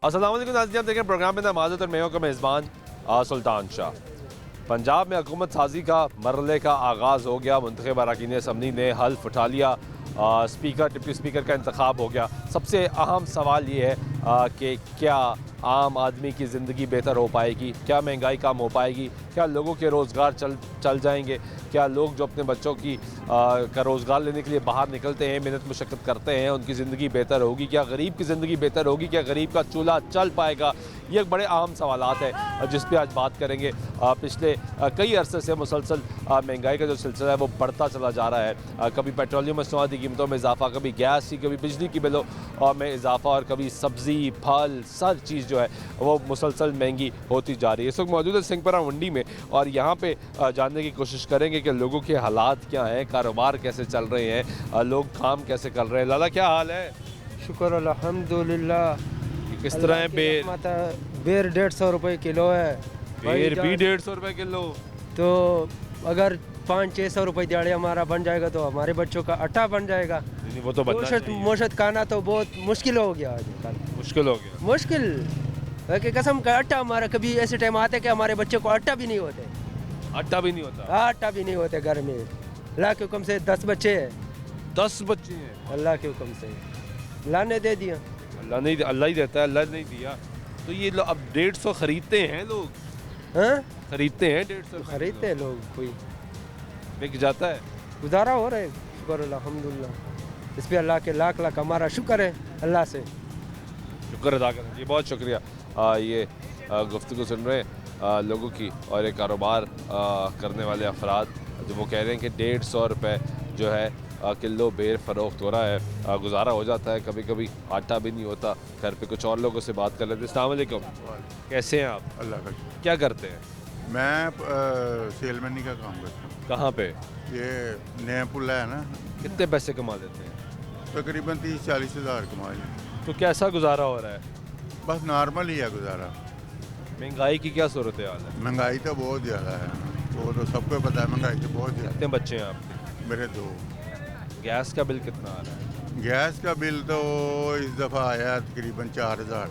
अस्सलाम वालेकुम नाज़रीन, आप देखें प्रोग्राम में नमाज़त और मैं हूं का मेज़बान सुल्तान शाह। पंजाब में हुकूमत साजी का मरहले का आगाज़ हो गया। मुंतखब अरकान असम्बली ने हल्फ उठा लिया। स्पीकर डिप्टी स्पीकर का इंतखाब हो गया। सबसे अहम सवाल ये है कि क्या आम आदमी की ज़िंदगी बेहतर हो पाएगी, क्या महंगाई कम हो पाएगी, क्या लोगों के रोज़गार चल जाएंगे, क्या लोग जो अपने बच्चों की का रोज़गार लेने के लिए बाहर निकलते हैं, मेहनत मुशक्क़त करते हैं, उनकी ज़िंदगी बेहतर होगी, क्या गरीब की ज़िंदगी बेहतर होगी, क्या गरीब का चूल्हा चल पाएगा। ये एक बड़े अहम सवालात हैं जिस पर आज बात करेंगे। पिछले कई अरसे से मुसलसल महंगाई का जो सिलसिला है वो बढ़ता चला जा रहा है। कभी पेट्रोलियम मसनूआत की कीमतों में इजाफा, कभी गैस की, कभी बिजली की बिलों में इजाफा और कभी सब्ज़ी फल हर चीज़ जो है वो मुसलसल महंगी होती जा रही है। इस वक्त मौजूद है सिंहपरा मंडी में और यहाँ पे जानने की कोशिश करेंगे कि लोगों के हालात क्या हैं, कारोबार कैसे चल रहे हैं, लोग काम कैसे कर रहे हैं। लाला क्या हाल है? शुक्र अल्हम्दुलिल्लाह। किस तरह है बेर? बेर 150 रुपये किलो है। बेर भी 150 रुपये किलो। तो अगर 500-600 रुपये दिहाड़ी हमारा बन जाएगा तो हमारे बच्चों का आटा बन जाएगा। नहीं, वो तो बनना चाहिए। मोशत खाना तो बहुत मुश्किल हो गया आजकल। मुश्किल हो गया। मुश्किल कि कसम का आटा हमारा कभी ऐसे टाइम आते कि हमारे बच्चे को आटा भी नहीं होते। आटा भी नहीं होता? आटा भी नहीं होते घर में। अल्लाह के हुक्म से 10 बच्चे हैं। 10 बच्चे हैं? अल्लाह के हुक्म से अल्लाह ने दे दिया। अल्लाह ही देता है, अल्लाह ने नहीं दिया। तो ये अब 150 खरीदते हैं लोग? हाँ खरीदते हैं 150 खरीदते हैं लोग, कोई बिक जाता है, गुजारा हो रहा है। शुक्र अल्हम्दुलिल्लाह। इस पे अल्लाह के लाख लाख हमारा शुक्र है अल्लाह से। शुक्र अदा करें जी, बहुत शुक्रिया। ये गुफ्तगू सुन रहे हैं लोगों की और एक कारोबार करने वाले अफराद जो वो कह रहे हैं कि 150 रुपये जो है किलो बेर फ़रोख्त हो रहा है। गुजारा हो जाता है, कभी कभी आटा भी नहीं होता। घर पे कुछ और लोगों से बात कर लेते हैं। अस्सलाम वालेकुम, कैसे हैं आप? अल्लाह का। क्या करते हैं? मैं सेलमैनी का काम करता हूँ। कहाँ पे? ये नया पुल्ला है ना, कितने पैसे कमा लेते हैं? तकरीबन 30-40 हज़ार कमा लें। तो कैसा गुजारा हो रहा है? बस नॉर्मल ही है गुजारा। महंगाई की क्या सूरत हाल है? महंगाई तो बहुत ज़्यादा है, वो तो सबको पता है, महंगाई तो बहुत ज़्यादा। कितने बच्चे हैं आपके? मेरे 2। गैस का बिल कितना आ रहा है? गैस का बिल तो इस दफ़ा आया तकरीबन 4000।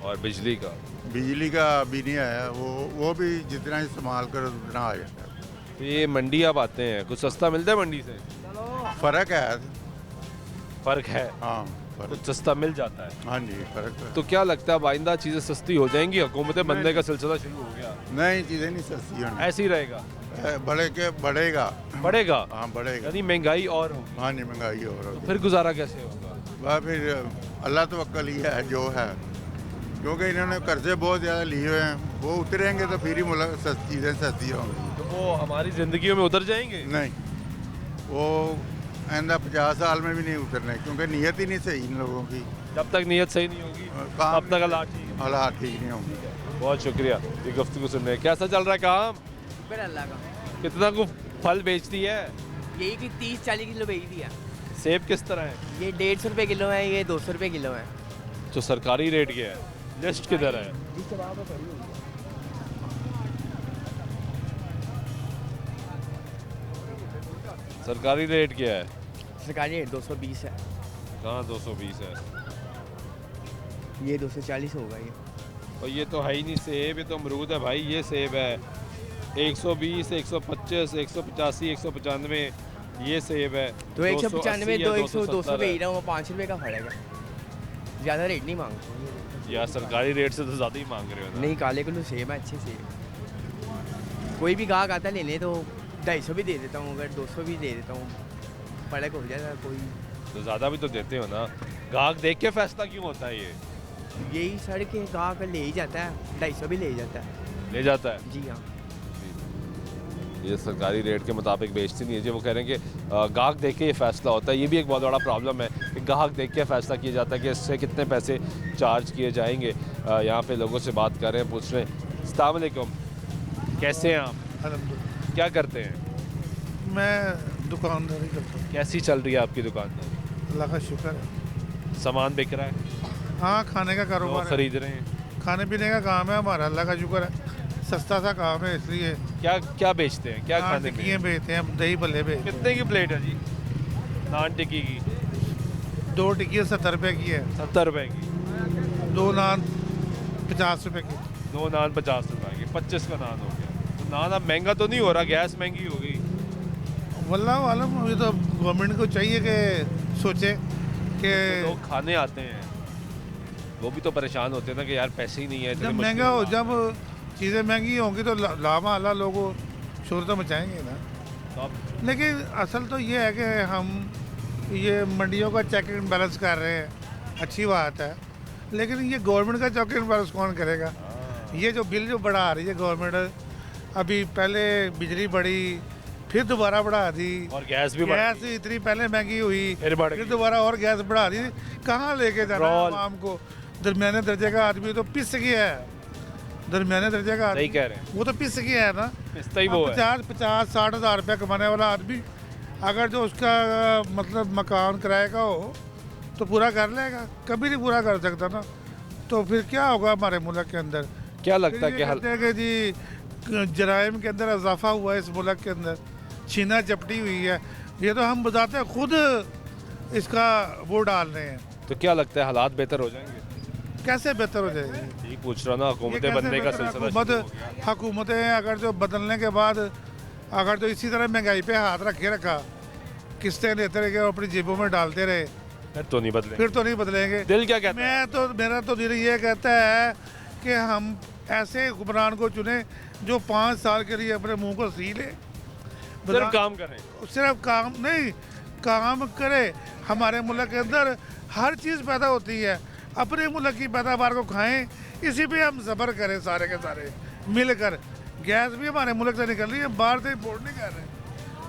और बिजली का? बिजली का अभी नहीं आया, वो भी जितना इस्तेमाल करो उतना आ जाता है। तो ये मंडी आप आते हैं, कुछ सस्ता मिलता है मंडी से? फ़र्क है। फ़र्क है? हाँ कुछ फ़र्क। सस्ता मिल जाता है। हाँ जी फ़र्क है। तो क्या लगता है अब आइंदा चीज़ें सस्ती हो जाएंगी? हुकूमतें बनने का सिलसिला शुरू हो गया, नई चीज़ें नहीं सस्ती होनी। ऐसे ही रहेगा? बढ़ेगा। बढ़ेगा? हाँ बढ़ेगा। यानी महंगाई और होगी। हाँ जी महंगाई हो रही है। फिर गुजारा कैसे होगा? वह फिर अल्लाह तवक्कल ही है जो है, क्योंकि इन्होंने कर्जे बहुत ज़्यादा लिए हुए हैं, वो उतरेंगे तो फिर ही चीज़ें सस्ती होंगी। तो वो हमारी ज़िंदगियों में उतर जाएंगे? नहीं, वो आइंदा 50 साल में भी नहीं उतरने, क्योंकि नीयत ही नहीं सही इन लोगों की। जब तक नीयत सही नहीं होगी काम तब तक हालात ठीक है। हालात ठीक नहीं होंगे। बहुत शुक्रिया ये गुफ्तगू सुनने। कैसा चल रहा है काम? शुक्र अल्लाह का। कितना को फल बेचती है? यही कि 30-40 किलो बेच दिया। सेब किस तरह है? ये 150 रुपये किलो है, ये 200 रुपये किलो है। तो सरकारी रेट क्या है? लिस्ट किधर है? सरकारी रेट क्या है? सरकारी रेट 220 है। कहाँ 220 है? ये 240 होगा ये। और ये तो है ही नहीं सेब, ये तो अमरूद है भाई। ये सेब है 120, 125, 185, 195। ये सेब है तो 195, 200, 200 है। बेच रहा हूँ, 5 रुपये का पड़ेगा। ज़्यादा रेट नहीं मांग। यार सरकारी रेट से तो ज़्यादा ही मांग रहे हो ना। नहीं, काले किलो सेब है, अच्छे सेब। कोई भी गाहक आता लेने तो 250 भी दे देता हूँ, अगर 200 भी दे देता हूँ, फर्क हो जाएगा कोई। तो ज़्यादा भी तो देते हो ना। गाहक देख के फैसला क्यों होता है? ये यही सड़क के गाहक ले ही जाता है, 250 भी ले ही जाता है। ले जाता है? जी हाँ। ये सरकारी रेट के मुताबिक बेचती नहीं है जी। वो कह रहे हैं कि गाहक देख के ये फैसला होता है। ये भी एक बहुत बड़ा प्रॉब्लम है कि गाहक देख के फैसला किया जाता है कि इससे कितने पैसे चार्ज किए जाएंगे। यहाँ पे लोगों से बात कर रहे हैं, पूछ रहे हैं। अस्सलाम वालेकुम, कैसे हैं आप? अल्हम्दुलिल्लाह। क्या करते हैं? मैं दुकानदारी करता हूँ। कैसी चल रही है आपकी दुकानदारी? अल्लाह का शुक्र है। सामान बिक रहा है? हाँ, खाने का लोग कारोबार है। खरीद रहे हैं? खाने पीने का काम है हमारा, अल्लाह का शुक्र है। सस्ता सा काम है, इसलिए क्या क्या बेचते हैं? क्या खाने में? टिक्कियाँ बेचते हैं, दही भल्ले बेचते हैं। कितने की प्लेट है जी नान टिक्की की? 2 टिक्की 70 रुपये की है। 70 रुपए की। 2 नान 50 रुपए की। 2 नान 50 रुपए की, 25 का नान हो गया। तो नान अब महंगा तो नहीं हो रहा, गैस महंगी हो गई। वल्लाह आलम, ये तो गवर्नमेंट को चाहिए कि सोचे कि तो लोग खाने आते हैं, वो भी तो परेशान होते हैं ना कि यार पैसे ही नहीं है, इतने जब मुश्किल महंगा हो, काम। जब चीज़ें महंगी होंगी तो लामा अल्लाह लोग शोर तो मचाएंगे ना। तो अब लेकिन असल तो ये है कि हम ये मंडियों का चेक एंड बैलेंस कर रहे हैं, अच्छी बात है, लेकिन ये गवर्नमेंट का चेक एंड बैलेंस कौन करेगा? ये जो बिल जो बढ़ा रही है गवर्नमेंट, अभी पहले बिजली बढ़ी, फिर दोबारा बढ़ा दी, और गैस भी बढ़ गैस गई। इतनी पहले महंगी हुई, फिर बढ़ फिर गई। दोबारा और गैस बढ़ा दी। कहाँ लेके जाना है पेट्रोल। आवाम को? दरमियाने दर्जे का आदमी तो पिस गया है, दरमियाने दर्जे का सही आदमी कह रहे हैं, वो तो पिस गया है ना। पिसता ही वो है। 50-60 हज़ार रुपया कमाने वाला आदमी अगर जो उसका मतलब मकान किराए का हो तो पूरा कर लेगा, कभी नहीं पूरा कर सकता ना। तो फिर क्या होगा हमारे मुल्क के अंदर? क्या लगता है फिर कि ये हल कहते हैं कि जी जराइम के अंदर इजाफा हुआ है इस मुल्क के अंदर, छीना चपटी हुई है। ये तो हम बताते हैं, खुद इसका वो डाल रहे हैं। तो क्या लगता है हालात बेहतर हो जाएंगे? कैसे बेहतर हो जाएगी? यही पूछ रहा ना, ये हुकूमतें कैसे बनने का बेहतर? सिलसिला शुरू हो गया। हुकूमतें अगर जो बदलने के बाद अगर तो इसी तरह महंगाई पे हाथ रखे रखा, किस्तें देते रहे और अपनी जेबों में डालते रहे, फिर तो नहीं बदले। फिर तो नहीं बदलेंगे। दिल क्या कहता है? मेरा तो दिल ये कहता है कि हम ऐसे हुक्मरान को चुने जो 5 साल के लिए अपने मुंह को सी ले, सिर्फ काम करें। सिर्फ काम नहीं, काम करे। हमारे मुल्क के अंदर हर चीज़ पैदा होती है, अपने मुल्क की पैदावार को खाएं, इसी पे हम सफ़र करें सारे के सारे मिलकर। गैस भी हमारे मुल्क से निकल रही है, बाहर से इम्पोर्ट नहीं कर रहे,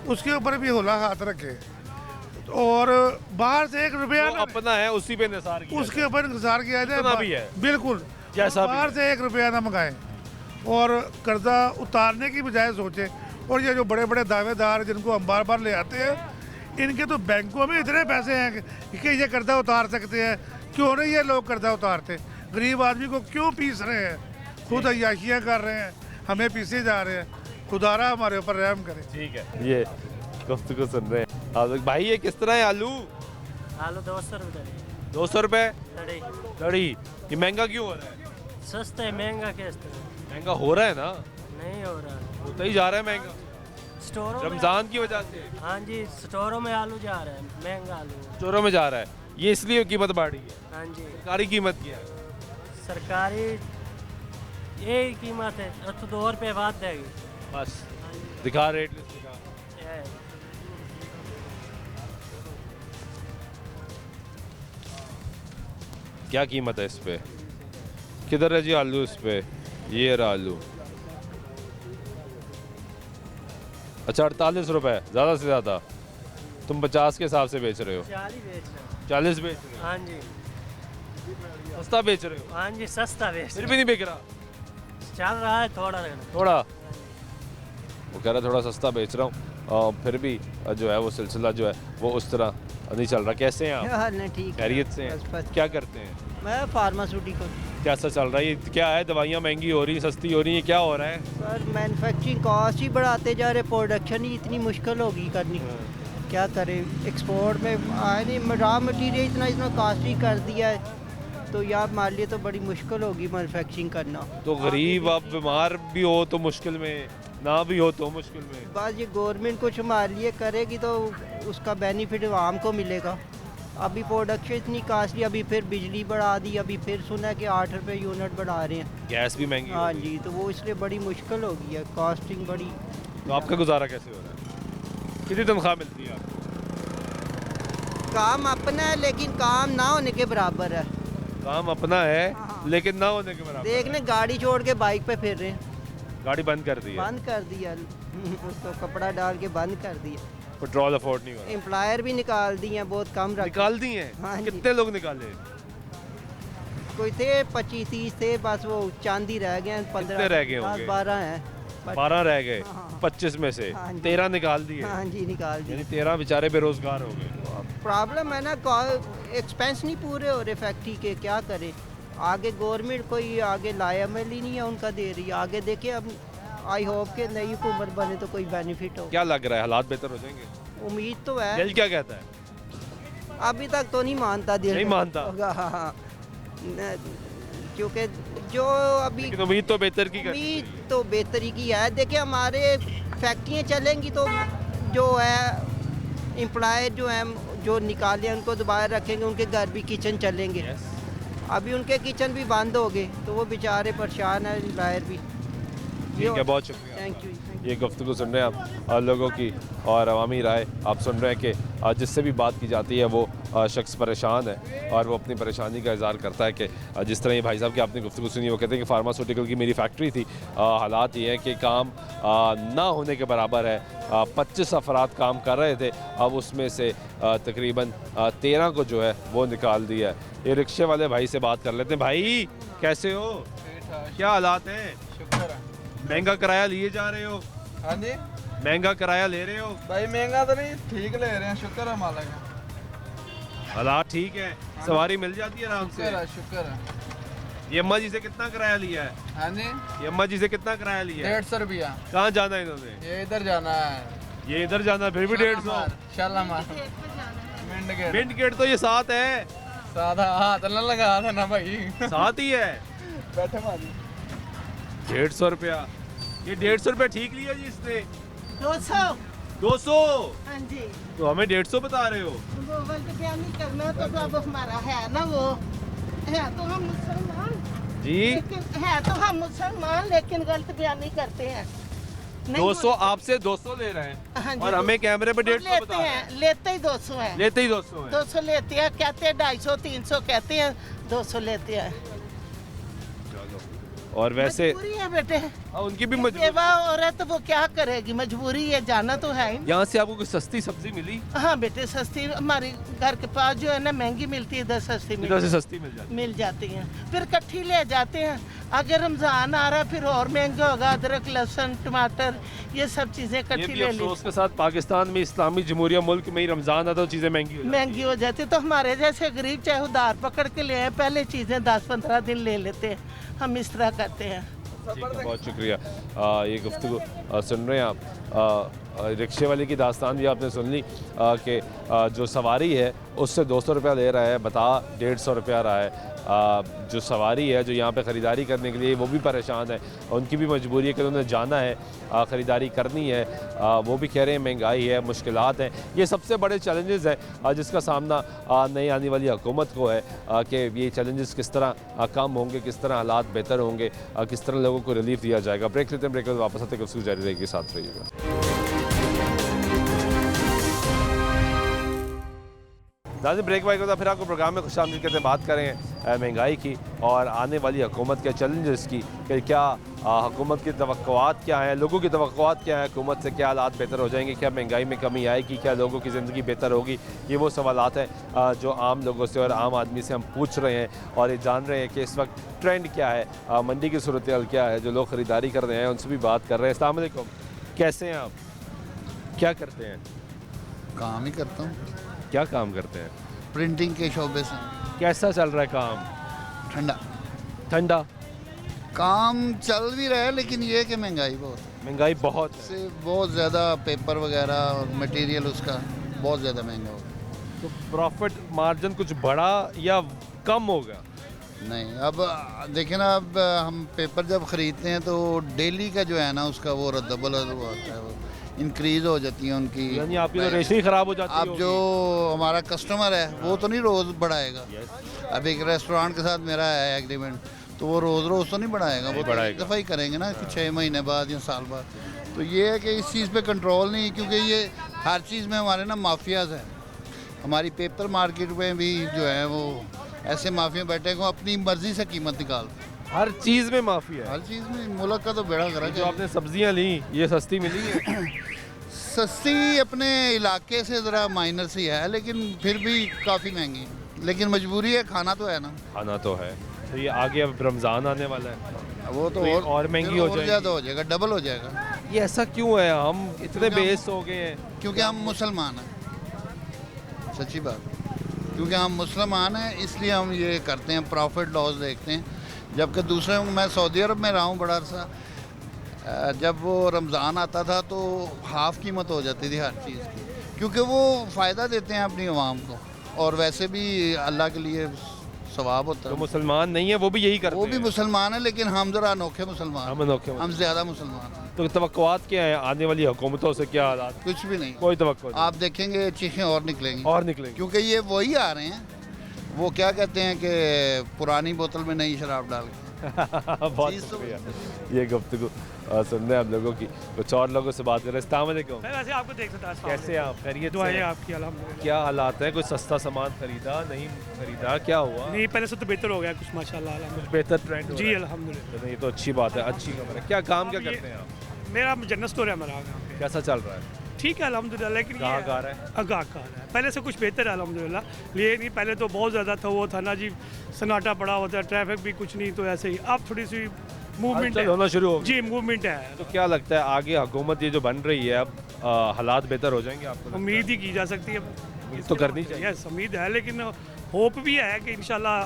उसके ऊपर भी होला हाथ रखे। और बाहर से 1 रुपया जो अपना है उसी पे निसार किया उसके जाए। ऊपर इंतजार किया जाए। जितना भी है। बिल्कुल, जैसा और भी बाहर है। से 1 रुपया ना मंगाएं और कर्जा उतारने की बजाय सोचें। और ये जो बड़े बड़े दावेदार जिनको हम बार बार ले आते हैं, इनके तो बैंकों में इतने पैसे हैं कि ये कर्जा उतार सकते हैं। क्यों नहीं ये लोग कर्जा उतारते? गरीब आदमी को क्यों पीस रहे हैं? खुद अय्याशियाँ कर रहे हैं, हमें पीसे जा रहे हैं। खुदारा हमारे ऊपर रहम करे। ठीक है, ये गुफ्तगू सुन रहे हैं। भाई ये किस तरह है आलू? आलू 200 रुपये 200 रुपए लड़ी। लड़ी। ये महंगा क्यों हो रहा है? सस्ता है, महंगा कैसे? महंगा हो रहा है ना, नहीं हो रहा। होता ही जा रहा है महंगा, स्टोरों में, रमजान की वजह से हाँ जी, स्टोरों में आलू जा रहा है, महंगा आलू। चोरों में जा रहा है। ये इसलिए कीमत बढ़ रही है। हाँ जी, सरकारी कीमत क्या है? सरकारी यही कीमत है, अब तो 2 रुपये बात देगी। बस दिखा रेट लिस्ट दिखा। ये है। क्या कीमत है इस पे? किधर है जी आलू इस पे? ये रहा आलू। अच्छा 48 रुपए, ज़्यादा से ज़्यादा। तुम 50 के हिसाब से बेच रहे हो, 40 बेच रहे हैं। 40 बेच रहे हाँ जी, हो, सस्ता बेच रहे हो। हाँ जी, सस्ता बेच फिर रहे भी नहीं बिक रहा। हैं। चल रहा है थोड़ा लेकिन। थोड़ा, वो कह रहा है थोड़ा सस्ता बेच रहा हूँ, और फिर भी जो है वो सिलसिला जो है वो उस तरह नहीं चल रहा। कैसे हैं आप? क्या हाल है? ठीक है। खैरियत से हैं? बस बस। क्या करते हैं? मैं फार्मास्यूटिकल। कैसा चल रहा है? ये क्या है, दवाइयाँ महंगी हो रही, सस्ती हो रही है, क्या हो रहा है? सर मैन्युफैक्चरिंग कॉस्ट ही बढ़ाते जा रहे, प्रोडक्शन ही इतनी मुश्किल होगी करनी। क्या करें, एक्सपोर्ट में आए नहीं, रॉ मटेरियल इतना इतना कॉस्टली कर दिया है, तो यार हमारे लिए तो बड़ी मुश्किल होगी मैन्युफैक्चरिंग करना। तो गरीब आप बीमार भी हो तो मुश्किल में, ना भी हो तो मुश्किल में। बस ये गवर्नमेंट कुछ हमारे लिए करेगी तो उसका बेनिफिट आवाम को मिलेगा। अभी प्रोडक्शन इतनी कॉस्टली, अभी फिर बिजली बढ़ा दी, अभी फिर सुना है कि 8 रुपये यूनिट बढ़ा रहे हैं। गैस भी महंगी हो हाँ गई। जी, तो वो इसलिए बड़ी मुश्किल हो गई है, कॉस्टिंग बड़ी। तो आपका गुजारा कैसे हो रहा है? कितनी तनख्वाह मिलती है आपको? काम अपना है लेकिन काम ना होने के बराबर है। काम अपना है हाँ। लेकिन ना होने के बराबर। देख ले, गाड़ी छोड़ के बाइक पे फिर रहे हैं। गाड़ी बंद कर दी है, बंद कर दिया उसको कपड़ा डाल के बंद कर दिया। पेट्रोल अफोर्ड नहीं हो रहा। एम्प्लॉयर भी निकाल दिए हैं, बहुत कम रख। निकाल दी हैं? हाँ जी। कितने लोग निकाले? कोई थे 25-30 थे, बस वो चांदी रह गए हैं। 15 कितने रह गए होंगे? 12 हैं। 12 रह गए, हाँ। 25 में से हाँ जी। 13 निकाल दिए। हाँ जी, निकाल दिए। यानी 13 बेचारे बेरोजगार हो गए। प्रॉब्लम है ना, एक्सपेंस नहीं पूरे हो रहे फैक्ट्री के, क्या करे। आगे गवर्नमेंट कोई आगे लायामल ही नहीं है उनका दे रही है। आगे देखे, अब आई होप के नई हुकूमत बने तो कोई बेनिफिट हो। क्या लग रहा है, हालात बेहतर हो जाएंगे? उम्मीद तो है। दिल क्या कहता है? अभी तक तो नहीं मानता दिल। नहीं मानता? हाँ, हाँ। क्योंकि जो अभी लेकिन उम्मीद तो बेहतर की करनी उम्मीद चाहिए। तो बेहतरी की है। देखिए हमारे फैक्ट्रियाँ चलेंगी तो जो है एम्प्लॉय जो हैं जो निकाले उनको दोबारा रखेंगे, उनके घर भी किचन चलेंगे। अभी उनके किचन भी बंद हो गए तो वो बेचारे परेशान हैं एम्प्लॉयर भी। ठीक है, बहुत शुक्रिया। Thank you. ये गुफ्तगू सुन रहे हैं आप लोगों की और अवामी राय आप सुन रहे हैं कि जिससे भी बात की जाती है वो शख्स परेशान है और वो अपनी परेशानी का इज़हार करता है कि जिस तरह ये भाई साहब की आपने गुफ्तगू सुनी, वो कहते हैं कि फार्मास्यूटिकल की मेरी फैक्ट्री थी, हालात ये हैं कि काम ना होने के बराबर है। 25 अफराद काम कर रहे थे, अब उसमें से तकरीबन 13 को जो है वो निकाल दिया है। ये रिक्शे वाले भाई से बात कर लेते हैं। भाई कैसे हो, क्या हालात हैं? शुक्र है महंगा किराया लिए जा रहे हो? हाँ जी महंगा किराया ले रहे हो? भाई महंगा तो नहीं, ठीक ले रहे हैं, शुक्र है मालिक का। हालात ठीक है, सवारी मिल जाती है आराम से? शुक्र है। ये अम्मा जी से कितना किराया लिया है? हाँ जी ये अम्मा जी से कितना किराया लिया है? 150 रुपया। कहाँ जाना है इन्होंने? ये इधर जाना है, ये इधर जाना है, फिर भी 150? Shalimar mint gate. Mint gate तो ये साथ है, साधा हाथ न लगा देना भाई। साथ ही है। बैठे मारी 150 रुपया, ये 150 रुपया ठीक लिया जी इसने? 200। 200? हाँ जी, तो हमें 150 बता रहे हो? वो गलत बयान नहीं करना तो अब हमारा है ना, वो है तो हम मुसलमान जी लेकिन है तो हम मुसलमान लेकिन गलत बयान नहीं करते हैं। नहीं 200 आपसे 200 ले रहे हैं हाँ जी, और हमें कैमरे पे 150 लेते बता रहे हैं। हैं, लेते ही 200 है। लेते ही 200 है। 200 लेते हैं, कहते हैं 250 300 कहते हैं, 200 लेते हैं। और वैसे मजबूरी है बेटे, उनकी भी मजबूरी। सेवा औरत वो क्या करेगी, मजबूरी है, जाना तो है ही। यहाँ से आपको कोई सस्ती सब्जी मिली? हाँ बेटे, सस्ती हमारे घर के पास जो है ना महंगी मिलती है, इधर सस्ती इधर से मिलती सस्ती मिल जाती हैं, फिर इकट्ठी ले जाते हैं। अगर रमज़ान आ रहा है फिर और महंगा होगा, अदरक लहसुन टमाटर ये सब चीज़ें ये इकट्ठी भी ले ली, अफसोस के साथ पाकिस्तान में इस्लामी जमहूरिया मुल्क में ही रमज़ान आता तो चीज़ें महंगी हो जाती हैं। महंगी हो जाती है। तो हमारे जैसे गरीब चाहे उधार पकड़ के ले आए, पहले चीज़ें 10-15 दिन ले लेते हैं, हम इस तरह करते हैं। ठीक है, बहुत शुक्रिया। ये गुफ्तगू सुन रहे हैं आप, रिक्शे वाले की दास्तान भी आपने सुन ली कि जो सवारी है उससे 200 रुपया ले रहा है, बता 150 रुपया रहा है। जो सवारी है जो यहाँ पे ख़रीदारी करने के लिए वो भी परेशान है, उनकी भी मजबूरी है कि उन्हें जाना है, ख़रीदारी करनी है। वो भी कह रहे हैं महंगाई है, मुश्किलात हैं। ये सबसे बड़े चैलेंजेस हैं जिसका सामना नई आने वाली हुकूमत को है कि ये चैलेंजेस किस तरह कम होंगे, किस तरह हालात बेहतर होंगे, किस तरह लोगों को रिलीफ दिया जाएगा। ब्रेक लेते हैं, ब्रेक के बाद वापस आते गुफ्तगू जारी रहेगी, साथ रहिएगा। नाज़रीन, ब्रेक वाइक होता फिर आपको प्रोग्राम में खुशामदीद करते बात करें महंगाई की और आने वाली हुकूमत के चैलेंजेस की कि क्या हुकूमत की तवक्कुआत क्या हैं, लोगों की तवक्कुआत क्या है, हुकूमत से क्या हालात बेहतर हो जाएंगे, क्या महंगाई में कमी आएगी, क्या लोगों की ज़िंदगी बेहतर होगी। ये वो सवालात हैं जो आम लोगों से और आम आदमी से हम पूछ रहे हैं और ये जान रहे हैं कि इस वक्त ट्रेंड क्या है, मंडी की सूरत हाल क्या है, जो लोग ख़रीदारी कर रहे हैं उनसे भी बात कर रहे हैं। अस्सलाम वालेकुम, कैसे हैं आप, क्या करते हैं? काम ही करता हूँ, क्या काम करते हैं? प्रिंटिंग के शोबे से। कैसा चल रहा है काम? ठंडा ठंडा काम चल भी रहा है, लेकिन ये है कि महंगाई बहुत है, महंगाई बहुत है। से बहुत ज़्यादा पेपर वगैरह और मटेरियल उसका बहुत ज़्यादा महंगा हो गया। तो प्रॉफिट मार्जिन कुछ बढ़ा या कम होगा? नहीं, अब देखें ना, अब हम पेपर जब ख़रीदते हैं तो डेली का जो है ना उसका वो डबल होता है, वो इंक्रीज़ हो जाती है उनकी, यानी आपकी तो रेशो ही ख़राब हो जाती है। अब जो हमारा कस्टमर है वो तो नहीं रोज़ बढ़ाएगा। अब एक रेस्टोरेंट के साथ मेरा है एग्रीमेंट, तो वो रोज़ तो नहीं बढ़ाएगा, वो तो एक दफ़ा ही करेंगे ना कि 6 महीने बाद या साल बाद। तो ये है कि इस चीज़ पे कंट्रोल नहीं, क्योंकि ये हर चीज़ में हमारे ना माफियाज़ हैं। हमारी पेपर मार्केट में भी जो है वो ऐसे माफिया बैठे को अपनी मर्ज़ी से कीमत निकाल, हर चीज़ में माफी है, हर चीज़ में मुल्क का तो बेड़ा गर्क जो है। आपने सब्जियां ली ये सस्ती मिली है? सस्ती अपने इलाके से ज़रा माइनर सी है, लेकिन फिर भी काफ़ी महंगी, लेकिन मजबूरी है, खाना तो है ना। खाना तो है। तो ये आगे अब रमज़ान आने वाला है, वो तो ये और महंगी हो जाएगी, ज़्यादा हो जाएगा, डबल हो जाएगा। ये ऐसा क्यों है? हम इतने बेस हो गए हैं क्योंकि हम मुसलमान हैं, सच्ची बात, क्योंकि हम मुसलमान हैं इसलिए हम ये करते हैं, प्रॉफिट लॉस देखते हैं। जबकि दूसरे, मैं सऊदी अरब में रहा हूँ बड़ा अरसा, जब वो रमज़ान आता था तो हाफ़ कीमत हो जाती थी हर चीज़ की, क्योंकि वो फ़ायदा देते हैं अपनी आवाम को, और वैसे भी अल्लाह के लिए सवाब होता जो है। मुसलमान नहीं है वो भी यही करते वो भी हैं। मुसलमान है, लेकिन हम जरा अनोखे मुसलमान हम अनोखे हम ज़्यादा मुसलमान हैं। तो तवक्कुआत क्या है आने वाली हुकूमतों से, क्या हालात? कुछ भी नहीं, कोई तवक्को नहीं। आप देखेंगे चीखें और निकलेंगी और निकलेंगे क्योंकि ये वही आ रहे हैं, वो क्या कहते हैं कि पुरानी बोतल में नई शराब डाल के। बहुत शुक्रिया ये गुफ्तगू सुनने हम लोगों की। कुछ और लोगों से बात करें। अस्सलाम वालेकुम। मैं वैसे आपको देख सकता हूं। कैसे आप? खैरियत से दुआएं हैं? आपकी अल्हम्दुलिल्लाह। क्या हालात है? कोई सस्ता सामान खरीदा, नहीं खरीदा, क्या हुआ? नहीं, पहले से तो बेहतर हो गया कुछ माशाल्लाह अल्हम्दुलिल्लाह। बेहतर ट्रेंड हो जी रहा है। अल्हम्दुलिल्लाह। तो ये तो अच्छी बात है, अच्छी खबर है। क्या काम क्या अब ये- करते हैं आप? मेरा जनरल स्टोर है हमारा यहाँ पे। कैसा चल रहा है? ठीक है अल्हम्दुलिल्लाह, लेकिन ग्राहक आ रहा है? ग्राहक आ रहा है। पहले से कुछ बेहतर है अल्हम्दुलिल्लाह। ये नहीं, पहले तो बहुत ज़्यादा था, वो था ना जी, सन्नाटा पड़ा होता है, ट्रैफिक भी कुछ नहीं, तो ऐसे ही अब थोड़ी सी मूवमेंट हलचल होना शुरू हो गई। जी मूवमेंट है। तो क्या लगता है आगे हुकूमत ये जो बन रही है अब हालात बेहतर हो जाएंगे आपको लगता है? उम्मीद ही की जा सकती है, उम्मीद तो करनी चाहिए। यस उम्मीद है, लेकिन होप भी है कि इंशाल्लाह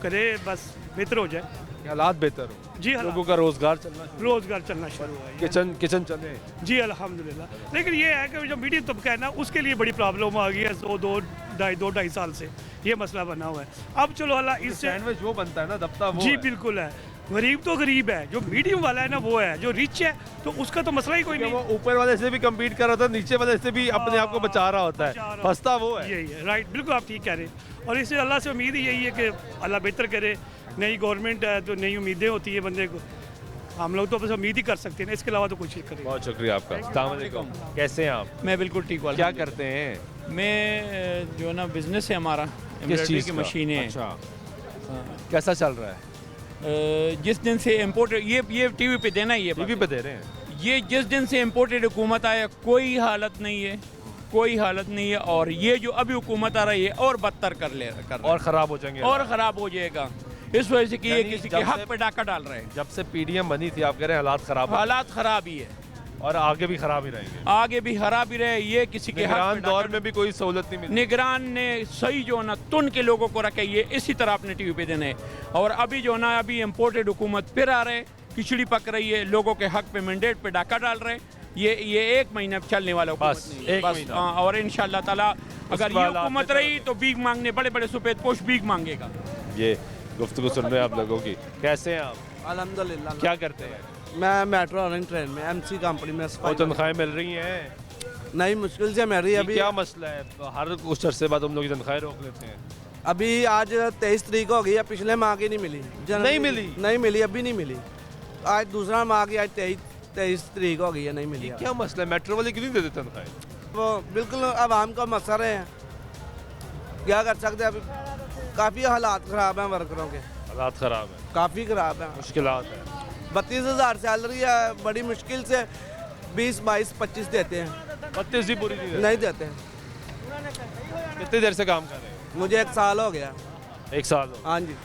करे, बस बेहतर हो जाए। कि हालात बेहतर हो, जी लोगों का रोजगार चलना शुरू हो। रोजगार चलना शुरू हुआ है। किचन चले। जी अल्हम्दुलिल्लाह। लेकिन ये है कि जो मीडियम तबका है ना, उसके लिए बड़ी प्रॉब्लम आ गई है, दो ढाई साल से ये मसला बना हुआ है। अब चलो अल्लाह इससे सैंडविच वो बनता है ना, दफ्ता वो जी है। बिल्कुल है। गरीब तो गरीब है, जो मीडियम वाला है ना वो है, जो रिच है तो उसका तो मसला ही कोई वो नहीं। ऊपर वाले से भी कम्पीट कर रहा होता है, नीचे वाले से भी अपने आप को बचा रहा होता बचा है, रहा फंसता वो है। यही है, राइट, बिल्कुल आप ठीक कह रहे हैं। और इससे अल्लाह से उम्मीद ही यही है कि अल्लाह बेहतर करे। नई गवर्नमेंट है तो नई उम्मीदें होती है बंदे को, हम लोग तो बस उम्मीद ही कर सकते हैं ना, इसके अलावा तो कुछ ही करें। बहुत शुक्रिया आपका। अस्सलाम वालेकुम। कैसे हैं आप? मैं बिल्कुल ठीक हूँ। क्या करते हैं? मैं जो है ना बिजनेस है हमारा, किस एम्ब्रॉयडरी चीज़ की का? मशीनें हैं। अच्छा, कैसा चल रहा है? जिस दिन से इम्पोर्टेड ये टीवी पे देना ही है, टीवी पे दे रहे हैं। ये जिस दिन से इम्पोर्टेड हुकूमत आया कोई हालत नहीं है, कोई हालत नहीं है। और ये जो अभी हुकूमत आ रही है और बदतर कर और ख़राब हो जाएंगे और ख़राब हो जाएगा, इस वजह से कि ये यानी किसी जब के हक से- पे डाका डाल रहे हैं। जब से पीडीएम बनी थी आप कह रहे हैं हालात ख़राब हैं। हालात ख़राब ही है और आगे भी ख़राब ही रहेंगे। आगे भी खराब ही रहे। ये किसी के हक निगरान पे दौर डाका- में भी कोई सहूलत नहीं मिली। निगरान ने सही जो ना तुन के लोगों को रखे, ये इसी तरह अपने टीवी पे देने। और अभी जो ना अभी इम्पोर्टेड हुकूमत फिर आ रहे, खिचड़ी पक रही है, लोगों के हक पे मैंडेट पे डाका डाल रहे। ये 1 महीना चलने वाला हुकूमत बस, नहीं है। एक बस, महीना। हाँ, और इंशाल्लाह ताला अगर ये हालात हुकूमत में रही तो भीख मांगने, बड़े बड़े सफेद पोश भीख मांगेगा। ये गुफ्तगू सुन रहे हैं आप लोगों की। कैसे हैं आप? अल्हम्दुलिल्लाह। क्या करते हैं? मैं मेट्रो रनिंग ट्रेन में एमसी कंपनी में और तनख्वाहें मिल रही हैं? नई मुश्किल से मिल रही है ये अभी। क्या मसला है? हर कुछ अरसे बाद हम लोग की तनख्वाहें रोक लेते हैं। अभी आज 23 तारीख हो गई है, पिछले माह की नहीं मिली। नहीं मिली? नहीं मिली, अभी नहीं मिली। आज दूसरा माह की, आज 23 तारीख हो गई है, नहीं मिली। क्या मसला है? मेट्रो वाले क्यों नहीं देते तनख्वाहें? वो बिल्कुल आवाम का मसला है, क्या कर सकते हैं। अभी काफ़ी हालात ख़राब हैं वर्करों के, हालात ख़राब है, काफ़ी ख़राब हैं। मुश्किलात है। 32,000 सैलरी है, बड़ी मुश्किल से 20, 22, 25 देते हैं। 32 ही पूरी नहीं देते हैं। कितनी देर से काम कर रहे हैं? मुझे 1 साल हो गया। 1 साल हो। हाँ जी।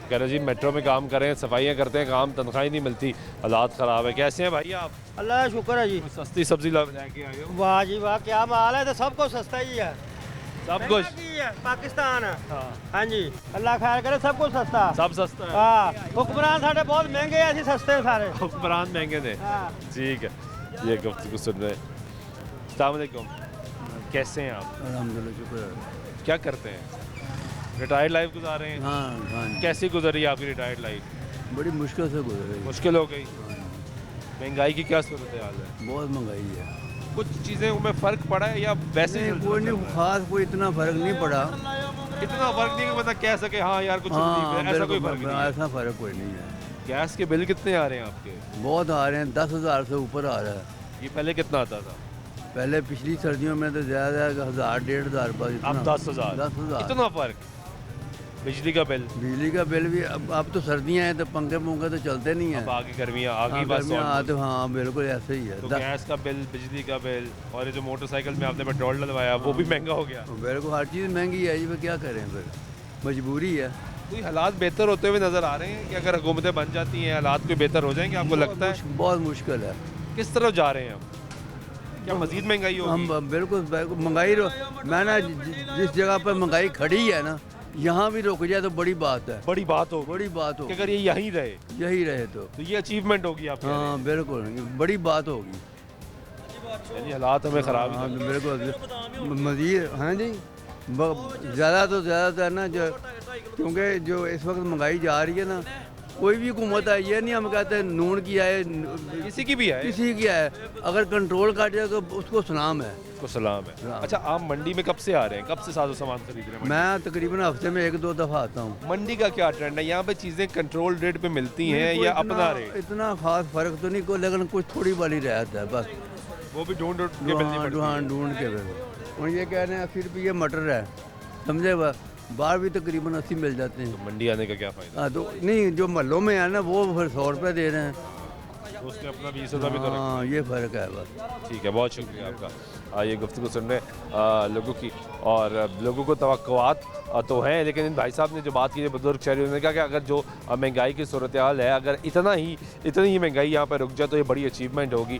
कह रहे जी मेट्रो में काम करें, सफाइयाँ करते हैं, काम तनख्वाही नहीं मिलती, हालात ख़राब है। कैसे हैं भाई आप? अल्लाह का शुक्र है जी। सस्ती सब्जी लेके आए हो? वाह जी वाह, क्या माल है, तो सब कुछ सस्ता ही है। सब कुछ पाकिस्तान है। हाँ जी, अल्लाह खैर करे, सब कुछ सस्ता। सब सस्ता है। हाँ, हुक्मरान साढ़े बहुत महंगे हैं, ऐसे सस्ते हैं सारे। हुक्मरान महंगे थे। हाँ। ठीक है, ये गुफ्तगू सुन रहे हैं। अस्सलाम वालेकुम। कैसे हैं आप? अल्हम्दुलिल्लाह, शुक्र है। क्या करते हैं? रिटायर्ड लाइफ गुजार रहे हैं? हाँ हाँ। कैसी गुजरी आपकी रिटायर्ड लाइफ? बड़ी मुश्किल से गुजर रही है। मुश्किल हो गई। महंगाई की क्या सूरत हाल है? बहुत महंगाई है। कुछ चीज़ें में फ़र्क पड़ा है या वैसे ही कोई नहीं, खास कोई इतना फर्क नहीं पड़ा। इतना फर्क नहीं कि मतलब कह सके हाँ यार कुछ हाँ, नहीं, ऐसा कोई फर्क नहीं है। ऐसा फर्क कोई नहीं है। गैस के बिल कितने आ रहे हैं आपके? बहुत आ रहे हैं, 10,000 से ऊपर आ रहा है। ये पहले कितना आता था? पहले पिछली सर्दियों में तो ज़्यादा 1,000, 1,500 रुपये। अब 10,000। 10,000। इतना फर्क? बिजली का बिल? बिजली का बिल भी अब तो सर्दियाँ हैं तो पंखे पुंखे तो चलते नहीं हैं। अब आगे गर्मियाँ आ गई बस। तो हाँ बिल्कुल ऐसे ही है। तो गैस का बिल, बिजली का बिल, और ये जो मोटरसाइकिल में आपने पेट्रोल डलवाया वो भी महंगा हो गया। बिल्कुल हर चीज़ महंगी है जी, फिर क्या करें, फिर मजबूरी है। कोई हालात बेहतर होते हुए नजर आ रहे हैं कि अगर हुकूमतें बन जाती हैं हालात कोई बेहतर हो जाएंगे आपको लगता है? बहुत मुश्किल है। किस तरफ जा रहे हैं हम? क्या मजीद महंगाई होगी? हम बिल्कुल महंगाई मैं ना जिस जगह पर महंगाई खड़ी है ना, यहाँ भी रुक जाए तो बड़ी बात है। बड़ी बात हो, बड़ी बात हो। अगर ये यहीं रहे, यही रहे तो ये अचीवमेंट होगी आप? हाँ बिल्कुल, बड़ी बात होगी। यानी हालात हमें खराब हाँ बिल्कुल मजीद। हाँ जी, ज़्यादा तो ज़्यादा ना जो क्योंकि जो इस वक्त महंगाई जा रही है ना, कोई भी हुकूमत आई है नहीं हम कहते हैं नून की आए, किसी की भी है, किसी की आए, अगर कंट्रोल कर जाए तो उसको सलाम है। उसको सलाम है। अच्छा, आप मंडी में कब से आ रहे हैं, कब से साजो सामान खरीद रहे हैं? मैं तकरीबन हफ्ते में 1-2 दफ़ा आता हूँ। मंडी का क्या ट्रेंड है? यहाँ पे चीज़ें कंट्रोल रेट पे मिलती हैं या अपना रेट? इतना खास फर्क तो नहीं, कोई लेकिन कुछ थोड़ी बड़ी रहता है बस। वो भी ढूंढ के मिलनी पड़ती है। हाँ, ढूंढ के और ये कह रहे हैं 80 रुपये मटर है, समझे, बाहर भी तकरीबन 80 मिल जाते हैं। तो मंडी आने का क्या फ़ायदा? हाँ, तो नहीं, जो महलों में है ना वो फिर 100 रुपये दे रहे हैं, तो उसमें अपना 20 रुपये भी तो हाँ, ये फ़र्क है बस। ठीक है, बहुत शुक्रिया आपका ये गुफ्तगू सुनने लोगों की। और लोगों को तवक्कुआत तो हैं, लेकिन इन भाई साहब ने जो बात की, बुजुर्ग शहरी, उन्होंने कहा कि अगर जो महंगाई की सूरत हाल है, अगर इतनी ही महंगाई यहाँ पर रुक जाए तो ये बड़ी अचीवमेंट होगी।